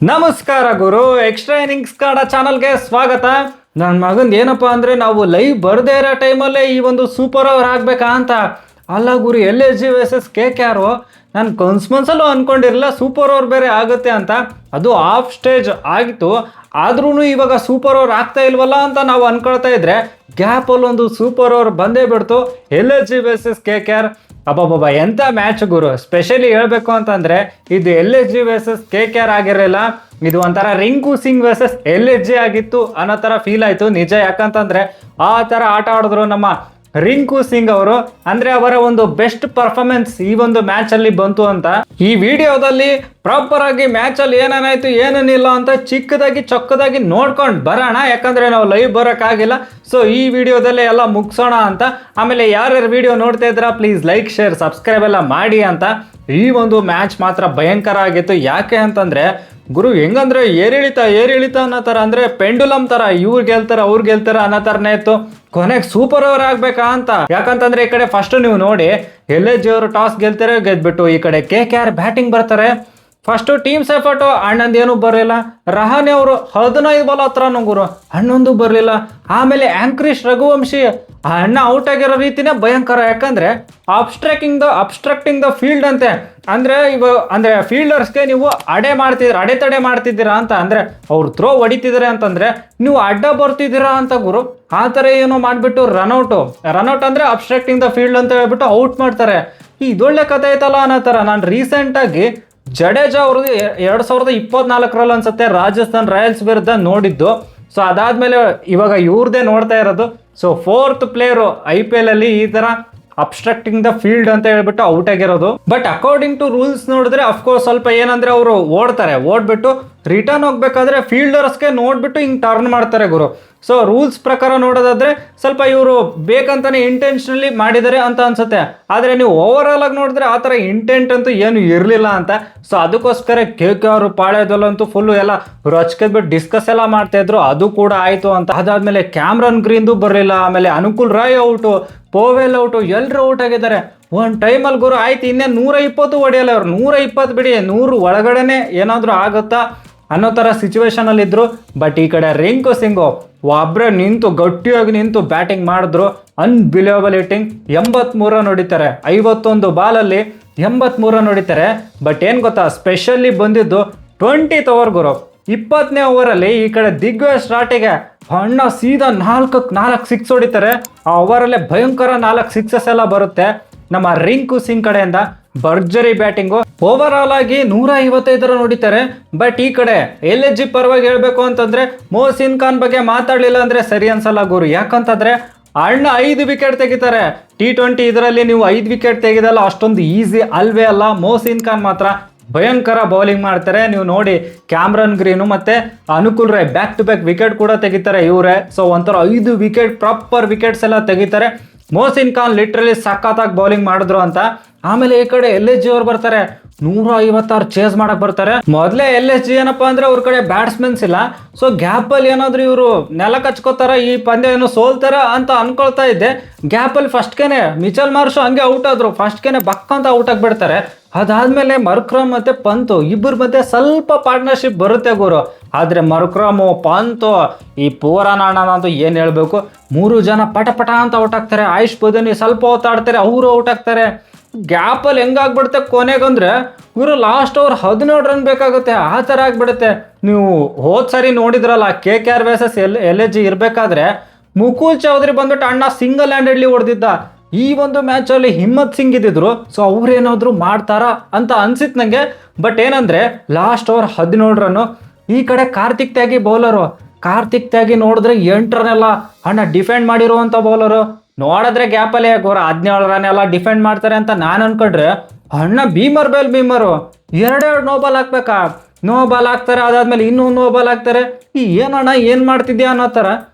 ನಮಸ್ಕಾರ ಗುರು. Extra innings Kannada ಚಾನಲ್ಗೆ ಸ್ವಾಗತ. ನನ್ನ ಮಗಂದು ಏನಪ್ಪ ಅಂದರೆ ನಾವು ಲೈವ್ ಬರದೇ ಇರೋ ಟೈಮಲ್ಲೇ ಈ ಒಂದು ಸೂಪರ್ ಓವರ್ ಆಗಬೇಕಾ ಅಂತ. ಅಲ್ಲ ಗುರು, LSG ವರ್ಸಸ್ KKR ನಾನು ಕನ್ಸ್ಮನ್ಸಲ್ಲೂ ಅಂದ್ಕೊಂಡಿರಲಿಲ್ಲ ಸೂಪರ್ ಓವರ್ ಬೇರೆ ಆಗುತ್ತೆ ಅಂತ. ಅದು ಆಫ್ ಸ್ಟೇಜ್ ಆಗಿತ್ತು, ಆದ್ರೂ ಇವಾಗ ಸೂಪರ್ ಓವರ್ ಆಗ್ತಾ ಇಲ್ವಲ್ಲ ಅಂತ ನಾವು ಅಂದ್ಕೊಳ್ತಾ ಇದ್ರೆ ಗ್ಯಾಪಲ್ಲಿ ಒಂದು ಸೂಪರ್ ಓವರ್ ಬಂದೇ ಬಿಡ್ತು. LSG versus KKR. ಅಬ್ಬಬ್ಬಬ್ಬ, ಎಂಥ ಮ್ಯಾಚ್ ಗುರು. ಸ್ಪೆಷಲಿ ಹೇಳಬೇಕು ಅಂತಂದರೆ ಇದು LSG ವರ್ಸಸ್ KKR ಆಗಿರಲಿಲ್ಲ, ಇದು ಒಂಥರ ರಿಂಕು ಸಿಂಗ್ ವರ್ಸಸ್ LSG ಆಗಿತ್ತು ಅನ್ನೋ ಥರ ಫೀಲ್ ಆಯಿತು ನಿಜ. ಯಾಕಂತಂದರೆ ಆ ಥರ ಆಟ ಆಡಿದ್ರು ನಮ್ಮ ರಿಂಕು ಸಿಂಗ್ ಅವರು. ಅಂದರೆ ಅವರ ಒಂದು ಬೆಸ್ಟ್ ಪರ್ಫಾರ್ಮೆನ್ಸ್ ಈ ಒಂದು ಮ್ಯಾಚಲ್ಲಿ ಬಂತು ಅಂತ. ಈ ವಿಡಿಯೋದಲ್ಲಿ ಪ್ರಾಪರ್ ಆಗಿ ಮ್ಯಾಚಲ್ಲಿ ಏನೇನಾಯಿತು ಏನೇನಿಲ್ಲ ಅಂತ ಚಿಕ್ಕದಾಗಿ ಚೊಕ್ಕದಾಗಿ ನೋಡ್ಕೊಂಡು ಬರೋಣ. ಯಾಕಂದರೆ ನಾವು ಲೈವ್ ಬರೋಕ್ಕಾಗಿಲ್ಲ. ಸೊ ಈ ವಿಡಿಯೋದಲ್ಲೇ ಎಲ್ಲ ಮುಗಿಸೋಣ ಅಂತ. ಆಮೇಲೆ ಯಾರ್ಯಾರು ವಿಡಿಯೋ ನೋಡ್ತಾ ಇದ್ದೀರಾ ಪ್ಲೀಸ್ ಲೈಕ್ ಶೇರ್ ಸಬ್ಸ್ಕ್ರೈಬ್ ಎಲ್ಲ ಮಾಡಿ ಅಂತ. ಈ ಒಂದು ಮ್ಯಾಚ್ ಮಾತ್ರ ಭಯಂಕರ ಆಗಿತ್ತು. ಯಾಕೆ ಅಂತಂದರೆ ಗುರು, ಹೆಂಗಂದ್ರೆ ಏರಿಳಿತ ಅನ್ನೋ ಥರ, ಅಂದರೆ ಪೆಂಡುಲಮ್ ಥರ ಇವ್ರು ಗೆಲ್ತಾರೆ ಅವ್ರು ಗೆಲ್ತಾರೆ ಅನ್ನೋ ಥರನೇ ಇತ್ತು. ಕೊನೆಗೆ ಸೂಪರ್ ಓವರ್ ಆಗಬೇಕಾ ಅಂತ. ಯಾಕಂತಂದ್ರೆ ಈ ಕಡೆ ಫಸ್ಟ್ ನೀವು ನೋಡಿ, LSG ಅವರು ಟಾಸ್ ಗೆಲ್ತಾರೆ, ಗೆದ್ಬಿಟ್ಟು ಈ ಕಡೆ KKR ಬ್ಯಾಟಿಂಗ್ ಬರ್ತಾರೆ. ಫಸ್ಟು ಟೀಮ್ಸ್ ಎಫರ್ಟು ಅಣ್ಣಂದೇನು ಬರಲಿಲ್ಲ. ರಹಾನೆ ಅವರು 15 ಬಾಲ್ ಹತ್ರ ಗುರು, ಅಣ್ಣೊಂದು ಬರಲಿಲ್ಲ. ಆಮೇಲೆ ಆಂಕ್ರಿಶ್ ರಘುವಂಶಿ ಅಣ್ಣ ಔಟ್ ಆಗಿರೋ ರೀತಿನೇ ಭಯಂಕರ. ಯಾಕಂದರೆ ಅಬ್ಸ್ಟ್ರಕ್ಟಿಂಗ್ ದ ಫೀಲ್ಡ್ ಅಂತೆ. ಅಂದರೆ ಅಂದರೆ ಫೀಲ್ಡರ್ಸ್ಗೆ ನೀವು ಅಡೆತಡೆ ಮಾಡ್ತಿದ್ದೀರಾ ಅಂತ. ಅಂದರೆ ಅವ್ರು ಥ್ರೋ ಹೊಡಿತಿದ್ದಾರೆ ಅಂತಂದರೆ ನೀವು ಅಡ್ಡ ಬರ್ತಿದ್ದೀರಾ ಅಂತ ಗುರು. ಆ ಥರ ಏನೋ ಮಾಡಿಬಿಟ್ಟು ರನ್ಔಟ್ ಅಂದರೆ ಅಬ್ಸ್ಟ್ರಕ್ಟಿಂಗ್ ದ ಫೀಲ್ಡ್ ಅಂತ ಹೇಳ್ಬಿಟ್ಟು ಔಟ್ ಮಾಡ್ತಾರೆ. ಇದೊಳ್ಳೆ ಕಥೆ ಐತಲ್ಲ ಅನ್ನೋ ಥರ. ನಾನು ರೀಸೆಂಟಾಗಿ ಜಡೇಜಾ ಅವ್ರದ್ದು 2024 ಅನ್ಸುತ್ತೆ ರಾಜಸ್ಥಾನ್ ರಾಯಲ್ಸ್ ವಿರುದ್ಧ ನೋಡಿದ್ದು. ಸೊ ಅದಾದಮೇಲೆ ಇವಾಗ ಇವ್ರದ್ದೇ ನೋಡ್ತಾ ಇರೋದು. ಸೊ 4th ಪ್ಲೇಯರು IPL ಅಲ್ಲಿ ಈ ಥರ ಅಬ್ಸ್ಟ್ರಕ್ಟಿಂಗ್ ದ ಫೀಲ್ಡ್ ಅಂತ ಹೇಳ್ಬಿಟ್ಟು ಔಟ್ ಆಗಿರೋದು. ಬಟ್ ಅಕಾರ್ಡಿಂಗ್ ಟು ರೂಲ್ಸ್ ನೋಡಿದ್ರೆ ಅಫ್ಕೋರ್ಸ್ ಸ್ವಲ್ಪ ಏನಂದ್ರೆ ಅವರು ಓಡ್ಬಿಟ್ಟು ರಿಟರ್ನ್ ಹೋಗ್ಬೇಕಾದ್ರೆ ಫೀಲ್ಡರ್ಸ್ಗೆ ನೋಡ್ಬಿಟ್ಟು ಹಿಂಗೆ ಟರ್ನ್ ಮಾಡ್ತಾರೆ ಗುರು. ಸೊ ರೂಲ್ಸ್ ಪ್ರಕಾರ ನೋಡೋದಾದ್ರೆ ಸ್ವಲ್ಪ ಇವರು ಬೇಕಂತಾನೆ ಇಂಟೆನ್ಷನಲಿ ಮಾಡಿದ್ದಾರೆ ಅಂತ ಅನ್ಸುತ್ತೆ. ಆದರೆ ನೀವು ಓವರ್ ಆಲ್ ಆಗಿ ನೋಡಿದ್ರೆ ಆ ಥರ ಇಂಟೆಂಟ್ ಅಂತೂ ಏನು ಇರಲಿಲ್ಲ ಅಂತ. ಸೊ ಅದಕ್ಕೋಸ್ಕರ KKR ಪಾಳ್ಯದಲ್ಲಂತೂ ಫುಲ್ಲು ಎಲ್ಲ ರೊಚ್ಕದ್ಬಿಟ್ಟು ಡಿಸ್ಕಸ್ ಎಲ್ಲ ಮಾಡ್ತಾ ಇದ್ರು. ಅದು ಕೂಡ ಆಯಿತು ಅಂತ. ಅದಾದ್ಮೇಲೆ ಕ್ಯಾಮ್ರನ್ ಗ್ರೀನ್ದು ಬರಲಿಲ್ಲ. ಆಮೇಲೆ ಅನುಕೂಲ್ ರಾಯ್ ಔಟು, ಪೋವೆಲ್ ಔಟು, ಎಲ್ಲರೂ ಔಟ್ ಆಗಿದ್ದಾರೆ ಒಂದು ಟೈಮಲ್ಲಿ ಗುರು. ಆಯ್ತು, ಇನ್ನೇ 120 ಹೊಡೆಯಲ್ಲ ಅವ್ರು. 120 ಬಿಡಿ, 100 ಒಳಗಡೆನೆ ಏನಾದರೂ ಆಗುತ್ತಾ ಅನ್ನೋ ಥರ ಸಿಚುವೇಶನಲ್ಲಿದ್ದರು. ಬಟ್ ಈ ಕಡೆ ರಿಂಕು ಸಿಂಗು ಒಬ್ಬರೇ ಗಟ್ಟಿಯಾಗಿ ನಿಂತು ಬ್ಯಾಟಿಂಗ್ ಮಾಡಿದ್ರು. Unbelievable hitting. 83 ರನ್ ಹೊಡಿತಾರೆ. 51 ಬಾಲಲ್ಲಿ 83 ರನ್ ಹೊಡಿತಾರೆ. ಬಟ್ ಏನು ಗೊತ್ತಾ, ಸ್ಪೆಷಲಿ ಬಂದಿದ್ದು 20th ಓವರ್ ಗುರು. 20ನೇ ಓವರಲ್ಲಿ ಈ ಕಡೆ ದಿಗ್ವಿಜಯ್ ಸ್ಟಾರ್ಟಿಗೆ ಅಣ್ಣ ಸೀದಾ 4 ಸಿಕ್ಸ್ ಹೊಡಿತಾರೆ. ಆ ಓವರಲ್ಲೇ ಭಯಂಕರ 4 ಸಿಕ್ಸಸ್ ಎಲ್ಲ ಬರುತ್ತೆ ನಮ್ಮ ರಿಂಕು ಸಿಂಗ್ ಕಡೆಯಿಂದ. ಭರ್ಜರಿ ಬ್ಯಾಟಿಂಗು. ಓವರ್ ಆಲ್ ಆಗಿ 155 ರನ್ ಹೊಡಿತಾರೆ. ಬಟ್ ಈ ಕಡೆ LSG ಪರವಾಗಿ ಹೇಳಬೇಕು ಅಂತಂದ್ರೆ ಮೊಹಸಿನ್ ಖಾನ್ ಬಗ್ಗೆ ಮಾತಾಡಲಿಲ್ಲ ಅಂದ್ರೆ ಸರಿ ಅನ್ಸಲ್ಲ ಗುರು. ಯಾಕಂತಂದ್ರೆ ಅಣ್ಣ 5 ವಿಕೆಟ್ ತೆಗಿತಾರೆ. T20 ಇದರಲ್ಲಿ ನೀವು 5 ವಿಕೆಟ್ ತೆಗೆದಲ್ಲ ಅಷ್ಟೊಂದು ಈಸಿ ಅಲ್ವೇ ಅಲ್ಲ. ಮೊಹಸಿನ್ ಖಾನ್ ಮಾತ್ರ ಭಯಂಕರ ಬೌಲಿಂಗ್ ಮಾಡ್ತಾರೆ. ನೀವು ನೋಡಿ, ಕ್ಯಾಮ್ರನ್ ಗ್ರೀನು ಮತ್ತೆ Anukul Roy back to back wicket ಕೂಡ ತೆಗಿತಾರೆ ಇವರೇ. ಸೊ ಒಂಥರ 5 ವಿಕೆಟ್ ಪ್ರಾಪರ್ ವಿಕೆಟ್ಸ್ ಎಲ್ಲ ತೆಗಿತಾರೆ. ಮೊಹಸಿನ್ ಖಾನ್ ಲಿಟ್ರಲಿ ಸಖತ್ತಾಗಿ ಬೌಲಿಂಗ್ ಮಾಡಿದ್ರು ಅಂತ. ಆಮೇಲೆ ಈ ಕಡೆ LSG ಅವ್ರು ಬರ್ತಾರೆ, 156 ಚೇಸ್ ಮಾಡಕ್ ಬರ್ತಾರೆ. ಮೊದಲೇ LSG ಏನಪ್ಪಾ ಅಂದ್ರೆ ಅವ್ರ ಕಡೆ ಬ್ಯಾಟ್ಸ್ಮನ್ಸ್ ಇಲ್ಲ. ಸೊ ಗ್ಯಾಪಲ್ಲಿ ಏನಾದ್ರು ಇವರು ನೆಲ ಕಚ್ಕೋತಾರ, ಈ ಪಂದ್ಯ ಏನೋ ಸೋಲ್ತಾರ ಅಂತ ಅನ್ಕೊಳ್ತಾ ಇದ್ದೆ. ಗ್ಯಾಪಲ್ಲಿ ಫಸ್ಟ್ಗೆನೆ ಮಿಚೆಲ್ ಮಾರ್ಷ್ ಹಂಗೆ ಔಟ್ ಆದ್ರು. ಫಸ್ಟ್ಗೆನೆ ಬಕ್ಕಂತ ಔಟ್ ಆಗಿಬಿಡ್ತಾರೆ. ಅದಾದ್ಮೇಲೆ ಮರ್ಕ್ರಮ್ ಮತ್ತೆ ಪಂತ್ ಇಬ್ಬರ ಮಧ್ಯೆ ಸ್ವಲ್ಪ ಪಾರ್ಟ್ನರ್ಶಿಪ್ ಬರುತ್ತೆ ಗುರು. ಆದರೆ ಮರ್ಕ್ರಮು ಪಂತು ಈ ಪೂರನಾಣನಂತೂ ಏನು ಹೇಳಬೇಕು, 3 ಜನ ಪಟ ಅಂತ ಔಟ್ ಆಗ್ತಾರೆ. ಆಯುಷ್ ಬದನಿ ಸ್ವಲ್ಪ ಹೊತ್ತು ಆಡ್ತಾರೆ, ಅವರು ಔಟ್ ಆಗ್ತಾರೆ. ಗ್ಯಾಪಲ್ಲಿ ಹೆಂಗಾಗ್ಬಿಡುತ್ತೆ ಕೊನೆಗಂದ್ರೆ ಇವರು ಲಾಸ್ಟ್ ಓವರ್ 17 ರನ್ ಬೇಕಾಗುತ್ತೆ. ಆ ಥರ ಆಗಿಬಿಡುತ್ತೆ. ನೀವು ಹೋದ ಸರಿ ನೋಡಿದ್ರಲ್ಲ KKR ವರ್ಸಸ್ LSG ಇರಬೇಕಾದ್ರೆ ಮುಕುಲ್ ಚೌಧರಿ ಬಂದ್ಬಿಟ್ಟು ಅಣ್ಣ ಸಿಂಗಲ್ ಹ್ಯಾಂಡೆಡ್ಲಿ ಹೊಡೆದಿದ್ದ. ಈ ಒಂದು ಮ್ಯಾಚಲ್ಲಿ ಹಿಮ್ಮತ್ ಸಿಂಗ್ ಇದ್ದಿದ್ರು. ಸೊ ಅವ್ರೇನಾದ್ರು ಮಾಡ್ತಾರಾ ಅಂತ ಅನ್ಸಿತ್ತು ನನಗೆ. ಬಟ್ ಏನಂದರೆ ಲಾಸ್ಟ್ ಓವರ್ 17 ರನ್ನು. ಈ ಕಡೆ ಕಾರ್ತಿಕ್ ತ್ಯಾಗಿ ಬೌಲರು. ಕಾರ್ತಿಕ್ ತ್ಯಾಗಿ ನೋಡಿದ್ರೆ 8 ರನ್ ಎಲ್ಲ ಅಣ್ಣ ಡಿಫೆಂಡ್ ಮಾಡಿರುವಂಥ ಬೌಲರು. ನೋಡಿದ್ರೆ ಗ್ಯಾಪಲ್ಲಿ ಗೋರ 17 ರನ್ ಎಲ್ಲ ಡಿಫೆಂಡ್ ಮಾಡ್ತಾರೆ ಅಂತ ನಾನು ಅನ್ಕೊಂಡ್ರೆ ಅಣ್ಣ ಬೀಮರು 2 ನೋ ಬಾಲ್ ಹಾಕ್ಬೇಕಾ, ನೋ ಬಾಲ್ ಹಾಕ್ತಾರೆ. ಅದಾದ್ಮೇಲೆ ಇನ್ನೂ ನೋ ಬಾಲ್ ಹಾಕ್ತಾರೆ. ಈ ಏನಣ್ಣ ಏನು ಮಾಡ್ತಿದ್ಯಾ ಅನ್ನೋ ಥರ.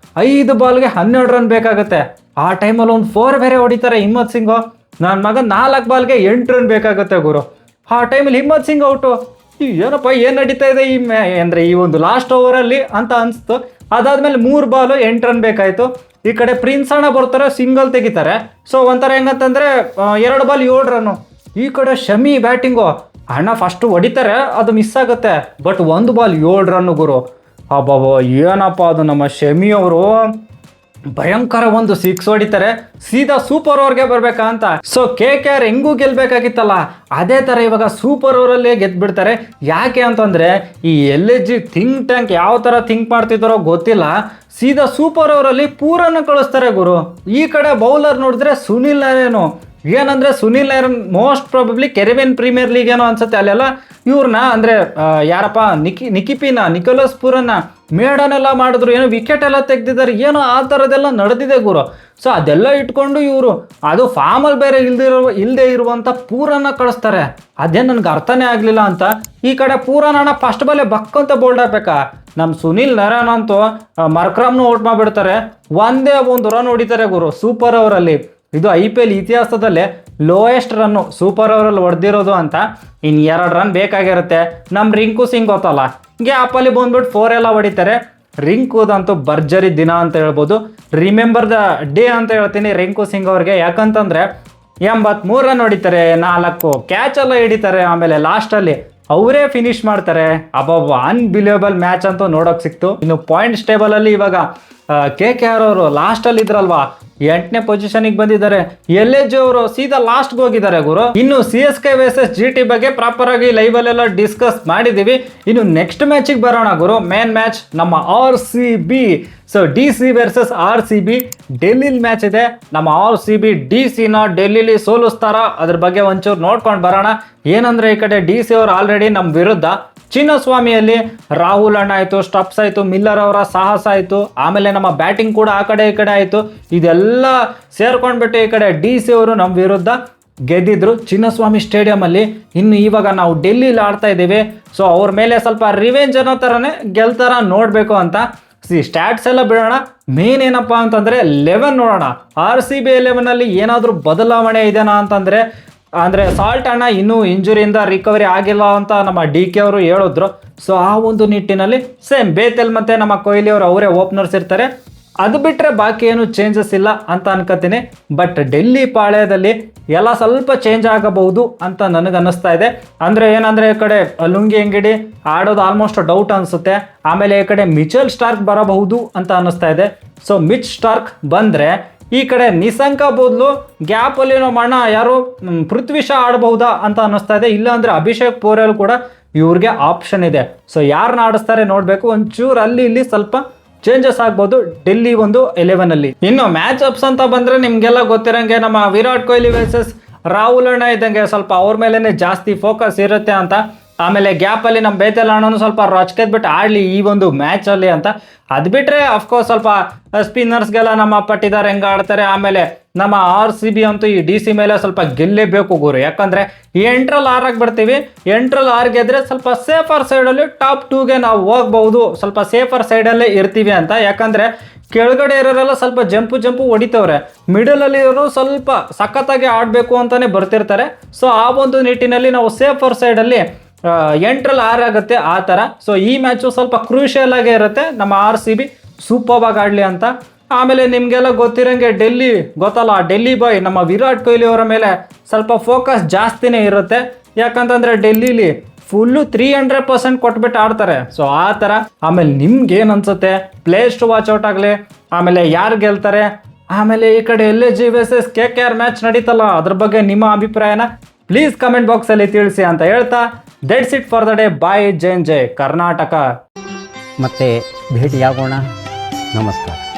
5 ಬಾಲ್ಗೆ 12 ರನ್ ಬೇಕಾಗುತ್ತೆ. ಆ ಟೈಮಲ್ಲಿ ಒಂದು 4 ಬೇರೆ ಹೊಡಿತಾರೆ ಹಿಮ್ಮತ್ ಸಿಂಗು. ನನ್ನ ಮಗ 4 ಬಾಲ್ಗೆ 8 ರನ್ ಬೇಕಾಗುತ್ತೆ ಗುರು. ಆ ಟೈಮಲ್ಲಿ ಹಿಮ್ಮತ್ ಸಿಂಗ್ ಔಟು. ಏನಪ್ಪ ಏನು ನಡೀತಾ ಇದೆ ಅಂದರೆ ಈ ಒಂದು ಲಾಸ್ಟ್ ಓವರಲ್ಲಿ ಅಂತ ಅನಿಸ್ತು. ಅದಾದಮೇಲೆ 3 ಬಾಲು 8 ರನ್ ಬೇಕಾಯಿತು. ಈ ಕಡೆ ಪ್ರಿನ್ಸ್ ಅಣ್ಣ ಬರ್ತಾರೆ, ಸಿಂಗಲ್ ತೆಗಿತಾರೆ. ಸೊ ಒಂಥರ ಹೆಂಗಂತಂದರೆ 2 ಬಾಲ್ 7 ರನ್ನು. ಈ ಕಡೆ ಶಮಿ ಬ್ಯಾಟಿಂಗು ಅಣ್ಣ ಫಸ್ಟ್ ಹೊಡಿತಾರೆ, ಅದು ಮಿಸ್ ಆಗುತ್ತೆ. ಬಟ್ 1 ಬಾಲ್ 7 ರನ್ ಗುರು. ಅಬ್ಬಬ್ಬ, ಏನಪ್ಪ ಅದು ನಮ್ಮ ಶಮಿ ಅವರು ಭಯಂಕರ ಒಂದು 6 ಹೊಡಿತಾರೆ, ಸೀದಾ ಸೂಪರ್ ಓವರ್ಗೆ ಬರ್ಬೇಕಾ ಅಂತ. ಸೊ KKR ಹೆಂಗೂ ಗೆಲ್ಬೇಕಾಗಿತ್ತಲ್ಲ, ಅದೇ ಥರ ಇವಾಗ ಸೂಪರ್ ಓವರಲ್ಲೇ ಗೆದ್ಬಿಡ್ತಾರೆ. ಯಾಕೆ ಅಂತಂದರೆ ಈ LSG ಥಿಂಕ್ ಟ್ಯಾಂಕ್ ಯಾವ ಥರ ಥಿಂಕ್ ಮಾಡ್ತಿದ್ದಾರೋ ಗೊತ್ತಿಲ್ಲ, ಸೀದಾ ಸೂಪರ್ ಓವರಲ್ಲಿ ಪೂರನ್ನು ಕಳಿಸ್ತಾರೆ ಗುರು. ಈ ಕಡೆ ಬೌಲರ್ ನೋಡಿದ್ರೆ ಸುನಿಲ್ ನಾರಾಯಣ್, ಏನಂದರೆ Sunil Narayan most probably Caribbean Premier League ಏನೋ ಅನ್ಸುತ್ತೆ, ಅಲ್ಲೆಲ್ಲ ಇವ್ರನ್ನ ಅಂದರೆ ಯಾರಪ್ಪ ನಿಕೋಲಸ್ ಪೂರನ್ನ ಮೇಡನೆಲ್ಲ ಮಾಡಿದ್ರು, ಏನೋ ವಿಕೆಟ್ ಎಲ್ಲ ತೆಗ್ದಿದ್ದಾರೆ, ಏನೋ ಆ ಥರದ್ದೆಲ್ಲ ನಡೆದಿದೆ ಗುರು. ಸೊ ಅದೆಲ್ಲ ಇಟ್ಕೊಂಡು ಇವರು ಅದು ಫಾರ್ಮಲ್ಲಿ ಬೇರೆ ಇಲ್ಲದೆ ಇರುವಂಥ ಪೂರನ್ನ ಕಳಿಸ್ತಾರೆ. ಅದೇ ನನಗೆ ಅರ್ಥನೇ ಆಗಲಿಲ್ಲ ಅಂತ. ಈ ಕಡೆ ಪೂರನ ಫಸ್ಟ್ ಬಾಲೆ ಬಕ್ಕಂತ ಬೋಲ್ಡ್ ಆಗ್ಬೇಕಾ, ನಮ್ಮ ಸುನಿಲ್ ನಾರಾಯಣ್ ಅಂತೂ ಮರ್ಕ್ರಾಮ್ನು ಔಟ್ ಮಾಡಿಬಿಡ್ತಾರೆ. ಒಂದೇ 1 ರನ್ ಹೊಡಿತಾರೆ ಗುರು ಸೂಪರ್ ಓವರಲ್ಲಿ. ಇದು IPL ಇತಿಹಾಸದಲ್ಲೇ ಲೋಯೆಸ್ಟ್ ರನ್ನು ಸೂಪರ್ ಓವರಲ್ಲಿ ಹೊಡೆದಿರೋದು ಅಂತ. ಇನ್ನು 2 ರನ್ ಬೇಕಾಗಿರುತ್ತೆ. ನಮ್ಮ ರಿಂಕು ಸಿಂಗ್ ಗೊತ್ತಲ್ಲ, ಗ್ಯಾಪಲ್ಲಿ ಬಂದ್ಬಿಟ್ಟು 4 ಎಲ್ಲ ಹೊಡಿತಾರೆ. ರಿಂಕುದಂತೂ ಭರ್ಜರಿ ದಿನ ಅಂತ ಹೇಳ್ಬೋದು. ರಿಮೆಂಬರ್ ದ ಡೇ ಅಂತ ಹೇಳ್ತೀನಿ ರಿಂಕು ಸಿಂಗ್ ಅವ್ರಿಗೆ. ಯಾಕಂತಂದರೆ 83 ರನ್ ಹೊಡಿತಾರೆ, 4 ಕ್ಯಾಚ್ ಎಲ್ಲ ಹಿಡಿತಾರೆ, ಆಮೇಲೆ ಲಾಸ್ಟಲ್ಲಿ ಅವರೇ ಫಿನಿಶ್ ಮಾಡ್ತಾರೆ. ಅಬ್ಬಬ್ಬ, ಅನ್ಬಿಲಿಯಬಲ್ ಮ್ಯಾಚ್ ಅಂತೂ ನೋಡೋಕೆ ಸಿಕ್ತು. ಇನ್ನು ಪಾಯಿಂಟ್ಸ್ ಟೇಬಲಲ್ಲಿ ಇವಾಗ KKR ಅವರು ಲಾಸ್ಟಲ್ಲಿ ಇದ್ರಲ್ವಾ, 8ನೇ ಪೊಸಿಷನ್ಗೆ ಬಂದಿದ್ದಾರೆ. LSG ಅವರು ಸೀದಾ ಲಾಸ್ಟ್ಗೆ ಹೋಗಿದ್ದಾರೆ ಗುರು. ಇನ್ನು CSK ವರ್ಸಸ್ GT ಬಗ್ಗೆ ಪ್ರಾಪರ್ ಆಗಿ ಲೈವ್ ಅಲ್ಲೆಲ್ಲ ಡಿಸ್ಕಸ್ ಮಾಡಿದೀವಿ. ಇನ್ನು ನೆಕ್ಸ್ಟ್ ಮ್ಯಾಚಿಗೆ ಬರೋಣ ಗುರು. ಮೇನ್ ಮ್ಯಾಚ್ ನಮ್ಮ RCB. So DC versus RCB ಡೆಲ್ಲಿಲಿ ಮ್ಯಾಚ್ ಇದೆ. ನಮ್ಮ RCB DC ನ ಡೆಲ್ಲಿಲಿ ಸೋಲಿಸ್ತಾರ, ಅದ್ರ ಬಗ್ಗೆ ಒಂಚೂರು ನೋಡ್ಕೊಂಡು ಬರೋಣ. ಏನಂದ್ರೆ ಈ ಕಡೆ DC ಅವರು ಆಲ್ರೆಡಿ ನಮ್ಮ ವಿರುದ್ಧ ಚಿನ್ನಸ್ವಾಮಿಯಲ್ಲಿ ರಾಹುಲ್ ಅಣ್ಣ ಆಯಿತು, ಸ್ಟಪ್ಸ್ ಆಯಿತು, ಮಿಲ್ಲರ್ ಅವರ ಸಾಹಸ ಆಯಿತು, ಆಮೇಲೆ ನಮ್ಮ ಬ್ಯಾಟಿಂಗ್ ಕೂಡ ಆ ಕಡೆ ಈ ಕಡೆ ಆಯಿತು. ಇದೆಲ್ಲ ಸೇರ್ಕೊಂಡ್ಬಿಟ್ಟು ಈ ಕಡೆ DC ಅವರು ನಮ್ಮ ವಿರುದ್ಧ ಗೆದ್ದಿದ್ರು ಚಿನ್ನಸ್ವಾಮಿ ಸ್ಟೇಡಿಯಮಲ್ಲಿ. ಇನ್ನು ಇವಾಗ ನಾವು ಡೆಲ್ಲಿಲಿ ಆಡ್ತಾ ಇದ್ದೀವಿ. ಸೊ ಅವ್ರ ಮೇಲೆ ಸ್ವಲ್ಪ ರಿವೆಂಜ್ ಅನ್ನೋ ಥರನೇ ಗೆಲ್ತಾರ ನೋಡಬೇಕು ಅಂತ. ಸ್ಟ್ಯಾಟ್ಸ್ ಎಲ್ಲ ಬಿಡೋಣ. ಮೇನ್ ಏನಪ್ಪ ಅಂತಂದರೆ 11 ನೋಡೋಣ. RCB 11ಅಲ್ಲಿ ಏನಾದರೂ ಬದಲಾವಣೆ ಇದೆನಾ ಅಂತಂದರೆ ಸಾಲ್ಟ್ ಅಣ್ಣ ಇನ್ನೂ ಇಂಜುರಿಯಿಂದ ರಿಕವರಿ ಆಗಿಲ್ಲ ಅಂತ ನಮ್ಮ DK ಅವರು ಹೇಳಿದ್ರು. ಸೊ ಆ ಒಂದು ನಿಟ್ಟಿನಲ್ಲಿ ಸೇಮ್ ಬೇತೆಲ್ ಮತ್ತು ನಮ್ಮ ಕೊಹ್ಲಿ ಅವರು ಅವರೇ ಓಪನರ್ಸ್ ಇರ್ತಾರೆ. ಅದು ಬಿಟ್ಟರೆ ಬಾಕಿ ಏನು ಚೇಂಜಸ್ ಇಲ್ಲ ಅಂತ ಅನ್ಕೋತೀನಿ. ಬಟ್ ಡೆಲ್ಲಿ ಪಾಳ್ಯದಲ್ಲಿ ಎಲ್ಲ ಸ್ವಲ್ಪ ಚೇಂಜ್ ಆಗಬಹುದು ಅಂತ ನನಗನ್ನಿಸ್ತಾ ಇದೆ. ಅಂದರೆ ಏನಂದರೆ ಈ ಕಡೆ ಲುಂಗಿ ಅಂಗಡಿ ಆಡೋದು ಆಲ್ಮೋಸ್ಟ್ ಡೌಟ್ ಅನಿಸುತ್ತೆ. ಆಮೇಲೆ ಈ ಕಡೆ ಮಿಚೆಲ್ ಸ್ಟಾರ್ಕ್ ಬರಬಹುದು ಅಂತ ಅನ್ನಿಸ್ತಾ ಇದೆ. ಸೊ ಮಿಚ್ ಸ್ಟಾರ್ಕ್ ಬಂದರೆ ಈ ಕಡೆ ನಿಸಂಕ ಬದಲು ಗ್ಯಾಪಲ್ಲಿ ನಮ್ಮ ಅಣ್ಣ ಯಾರು ಪೃಥ್ವಿ ಶಾ ಆಡಬಹುದಾ ಅಂತ ಅನ್ನಿಸ್ತಾ ಇದೆ. ಇಲ್ಲಾಂದರೆ ಅಭಿಷೇಕ್ ಪೋರೆಲ್ ಕೂಡ ಇವ್ರಿಗೆ ಆಪ್ಷನ್ ಇದೆ. ಸೊ ಯಾರನ್ನ ಆಡಿಸ್ತಾರೆ ನೋಡಬೇಕು. ಒಂಚೂರು ಅಲ್ಲಿ ಇಲ್ಲಿ ಸ್ವಲ್ಪ ಚೇಂಜಸ್ ಆಗ್ಬೋದು ಡೆಲ್ಲಿ ಒಂದು 11ಅಲ್ಲಿ. ಇನ್ನು ಮ್ಯಾಚ್ ಅಪ್ಸ್ ಅಂತ ಬಂದರೆ ನಿಮಗೆಲ್ಲ ಗೊತ್ತಿರೋಂಗೆ ನಮ್ಮ ವಿರಾಟ್ ಕೊಹ್ಲಿ ವರ್ಸಸ್ ರಾಹುಲ್ ಅಣ್ಣ ಇದ್ದಂಗೆ ಸ್ವಲ್ಪ ಅವ್ರ ಮೇಲೇ ಜಾಸ್ತಿ ಫೋಕಸ್ ಇರುತ್ತೆ ಅಂತ. ಆಮೇಲೆ ಗ್ಯಾಪಲ್ಲಿ ನಮ್ಮ ಬೇತೆಲ್ ಅಣ್ಣನು ಸ್ವಲ್ಪ ರೊಚ್ಕೆದ್ಬಿಟ್ಟು ಆಡಲಿ ಈ ಒಂದು ಮ್ಯಾಚಲ್ಲಿ ಅಂತ. ಅದು ಬಿಟ್ಟರೆ ಅಫ್ಕೋರ್ಸ್ ಸ್ವಲ್ಪ ಸ್ಪಿನ್ನರ್ಸ್ಗೆಲ್ಲ ನಮ್ಮ ಪಟ್ಟಿದಾರ್ ಹೆಂಗೆ ಆಡ್ತಾರೆ. ಆಮೇಲೆ ನಮ್ಮ RCB ಅಂತೂ ಈ DC ಮೇಲೆ ಸ್ವಲ್ಪ ಗೆಲ್ಲೇಬೇಕು ಗುರು. ಯಾಕಂದರೆ 8ರಲ್ಲಿ 6 ಬಿಡ್ತೀವಿ. 8ರಲ್ಲಿ 6 ಗೆದ್ರೆ ಸ್ವಲ್ಪ ಸೇಫರ್ ಸೈಡಲ್ಲಿ ಟಾಪ್ 2ಗೆ ನಾವು ಹೋಗ್ಬೋದು. ಸ್ವಲ್ಪ ಸೇಫರ್ ಸೈಡಲ್ಲೇ ಇರ್ತೀವಿ ಅಂತ. ಯಾಕಂದರೆ ಕೆಳಗಡೆ ಇರೋರೆಲ್ಲ ಸ್ವಲ್ಪ ಜಂಪು ಹೊಡಿತವ್ರೆ, ಮಿಡಲಲ್ಲಿ ಇರೋರು ಸ್ವಲ್ಪ ಸಖತ್ತಾಗಿ ಆಡಬೇಕು ಅಂತಲೇ ಬರ್ತಿರ್ತಾರೆ. ಸೊ ಆ ಒಂದು ನಿಟ್ಟಿನಲ್ಲಿ ನಾವು ಸೇಫರ್ ಸೈಡಲ್ಲಿ 8ರಲ್ಲಿ 6 ಆಗುತ್ತೆ ಆ ಥರ. ಸೊ ಈ ಮ್ಯಾಚು ಸ್ವಲ್ಪ ಕ್ರೂಷಿಯಲ್ ಆಗೇ ಇರುತ್ತೆ, ನಮ್ಮ RCB ಸೂಪರ್ ಆಗಿ ಆಡಲಿ ಅಂತ. ಆಮೇಲೆ ನಿಮಗೆಲ್ಲ ಗೊತ್ತಿರೋಂಗೆ ಡೆಲ್ಲಿ ಗೊತ್ತಲ್ಲ, ಡೆಲ್ಲಿ ಬಾಯ್ ನಮ್ಮ ವಿರಾಟ್ ಕೊಹ್ಲಿ ಅವರ ಮೇಲೆ ಸ್ವಲ್ಪ ಫೋಕಸ್ ಜಾಸ್ತಿನೇ ಇರುತ್ತೆ. ಯಾಕಂತಂದರೆ ಡೆಲ್ಲಿಲಿ ಫುಲ್ಲು 300% ಕೊಟ್ಬಿಟ್ಟು ಆಡ್ತಾರೆ. ಸೊ ಆ ಥರ. ಆಮೇಲೆ ನಿಮ್ಗೆ ಏನು ಅನ್ಸುತ್ತೆ, ಪ್ಲೇಸ್ ಟು ವಾಚ್ ಔಟ್ ಆಗಲಿ, ಆಮೇಲೆ ಯಾರು ಗೆಲ್ತಾರೆ, ಆಮೇಲೆ ಈ ಕಡೆ LSG ವರ್ಸಸ್ KKR ಮ್ಯಾಚ್ ನಡೀತಲ್ಲ, ಅದ್ರ ಬಗ್ಗೆ ನಿಮ್ಮ ಅಭಿಪ್ರಾಯನ ಪ್ಲೀಸ್ ಕಮೆಂಟ್ ಬಾಕ್ಸಲ್ಲಿ ತಿಳಿಸಿ ಅಂತ ಹೇಳ್ತಾ that's it for the day. Bye. ಜೈ ಕರ್ನಾಟಕ. ಮತ್ತೆ ಭೇಟಿಯಾಗೋಣ. ನಮಸ್ಕಾರ.